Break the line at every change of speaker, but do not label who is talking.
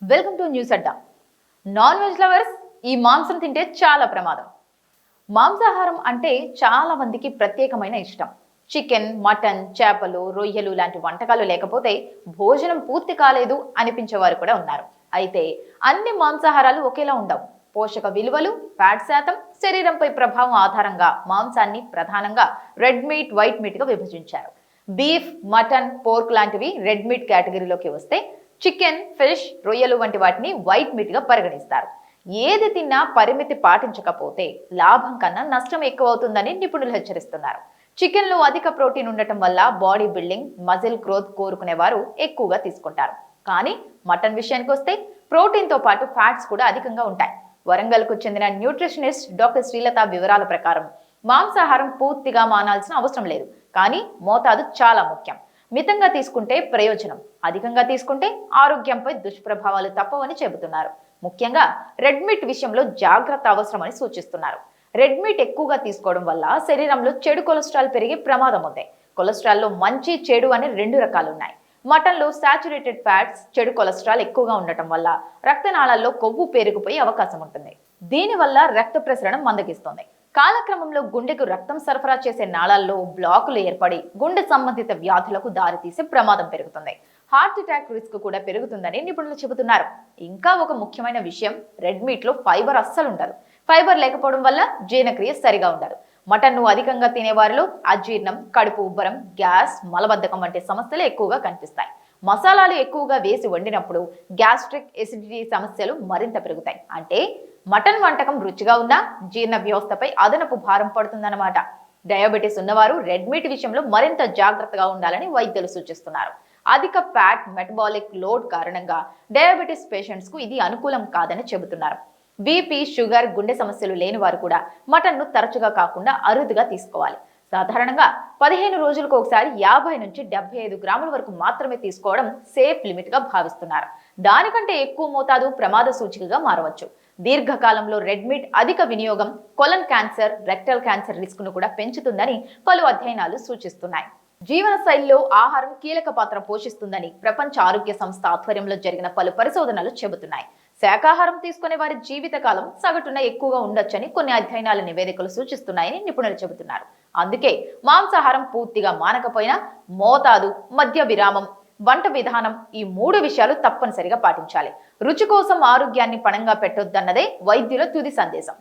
Welcome to news Adda. Non veg lovers, ఈ మాంసం తింటే చాలా ప్రమాదం. మాంసాహారం అంటే చాలా మందికి ప్రత్యేకమైన ఇష్టం. చికెన్, మటన్, చేపలు, రొయ్యలు లాంటి వంటకాలు లేకపోతే భోజనం పూర్తి కాలేదు అనిపించేవారు కూడా ఉన్నారు. అయితే అన్ని మాంసాహారాలు ఒకేలా ఉండవు. పోషక విలువలు, ఫ్యాట్ శాతం, శరీరంపై ప్రభావం ఆధారంగా మాంసాన్ని ప్రధానంగా రెడ్ మీట్, వైట్ మీట్ గా విభజించారు. బీఫ్, మటన్, పోర్క్ లాంటివి రెడ్ మీట్ కేటగిరీలోకి వస్తే చికెన్, ఫిష్, రొయ్యలు వంటి వాటిని వైట్ మీట్ గా పరిగణిస్తారు. ఏది తిన్నా పరిమితి పాటించకపోతే లాభం కన్నా నష్టం ఎక్కువ అవుతుందని నిపుణులు హెచ్చరిస్తున్నారు. చికెన్ లో అధిక ప్రోటీన్ ఉండటం వల్ల బాడీ బిల్డింగ్, మజిల్ గ్రోత్ కోరుకునేవారు ఎక్కువగా తీసుకుంటారు. కానీ మటన్ విషయానికి వస్తే ప్రోటీన్ తో పాటు ఫ్యాట్స్ కూడా అధికంగా ఉంటాయి. వరంగల్ కు చెందిన న్యూట్రిషనిస్ట్ డాక్టర్ శ్రీలత వివరాల ప్రకారం మాంసాహారం పూర్తిగా మానాల్సిన అవసరం లేదు, కానీ మోతాదు చాలా ముఖ్యం. మితంగా తీసుకుంటే ప్రయోజనం, అధికంగా తీసుకుంటే ఆరోగ్యంపై దుష్ప్రభావాలు తప్పవని చెబుతున్నారు. ముఖ్యంగా రెడ్ మీట్ విషయంలో జాగ్రత్త అవసరమని సూచిస్తున్నారు. రెడ్ మీట్ ఎక్కువగా తీసుకోవడం వల్ల శరీరంలో చెడు కొలెస్ట్రాల్ పెరిగే ప్రమాదం ఉంది. కొలెస్ట్రాల్లో మంచి, చెడు అని రెండు రకాలు ఉన్నాయి. మటన్లో సాచురేటెడ్ ఫ్యాట్స్, చెడు కొలెస్ట్రాల్ ఎక్కువగా ఉండటం వల్ల రక్తనాళాల్లో కొవ్వు పేరుకుపోయే అవకాశం ఉంటుంది. దీనివల్ల రక్త ప్రసరణ మందగిస్తుంది. కాలక్రమంలో గుండెకు రక్తం సరఫరా చేసే నాళాల్లో బ్లాకులు ఏర్పడి గుండె సంబంధిత వ్యాధులకు దారితీసే ప్రమాదం పెరుగుతుంది. హార్ట్ అటాక్ రిస్క్ కూడా పెరుగుతుందని నిపుణులు చెబుతున్నారు. ఇంకా ఒక ముఖ్యమైన విషయం, రెడ్ మీట్ లో ఫైబర్ అస్సలు ఉండదు. ఫైబర్ లేకపోవడం వల్ల జీర్ణక్రియ సరిగా ఉండదు. మటన్ను అధికంగా తినేవారిలో అజీర్ణం, కడుపు ఉబ్బరం, గ్యాస్, మలబద్ధకం వంటి సమస్యలు ఎక్కువగా కనిపిస్తాయి. మసాలాలు ఎక్కువగా వేసి వండినప్పుడు గ్యాస్ట్రిక్ ఎసిడిటీ సమస్యలు మరింత పెరుగుతాయి. అంటే మటన్ వంటకం రుచిగా ఉన్నా జీర్ణ వ్యవస్థపై అదనపు భారం పడుతుందన్నమాట. డయాబెటీస్ ఉన్నవారు రెడ్ మీట్ విషయంలో మరింత జాగ్రత్తగా ఉండాలని వైద్యులు సూచిస్తున్నారు. అధిక ఫ్యాట్, మెటబాలిక్ లోడ్ కారణంగా డయాబెటీస్ పేషెంట్స్ కు ఇది అనుకూలం కాదని చెబుతున్నారు. బీపీ, షుగర్, గుండె సమస్యలు లేని వారు కూడా మటన్ను తరచుగా కాకుండా అరుదుగా తీసుకోవాలి. సాధారణంగా 15 రోజులకు ఒకసారి 50 నుంచి 75 గ్రాముల వరకు మాత్రమే తీసుకోవడం సేఫ్ లిమిట్ గా భావిస్తున్నారు. దానికంటే ఎక్కువ మోతాదు ప్రమాద సూచికగా మారవచ్చు. దీర్ఘకాలంలో రెడ్ మీట్ అధిక వినియోగం కొలన్ క్యాన్సర్, రెక్టల్ క్యాన్సర్ రిస్క్ ను కూడా పెంచుతుందని పలు అధ్యయనాలు సూచిస్తున్నాయి. జీవన శైలిలో ఆహారం కీలక పాత్ర పోషిస్తుందని ప్రపంచ ఆరోగ్య సంస్థ ఆధ్వర్యంలో జరిగిన పలు పరిశోధనలు చెబుతున్నాయి. శాకాహారం తీసుకునే వారి జీవితకాలం సగటున ఎక్కువగా ఉండొచ్చని కొన్ని అధ్యయనాల నివేదికలు సూచిస్తున్నాయని నిపుణులు చెబుతున్నారు. అందుకే మాంసాహారం పూర్తిగా మానకపోయినా మోతాదు, మధ్య విరామం, వంట విధానం, ఈ 3 విషయాలు తప్పనిసరిగా పాటించాలి. రుచి కోసం ఆరోగ్యాన్ని పణంగా పెట్టొద్దన్నదే వైద్యుల తుది సందేశం.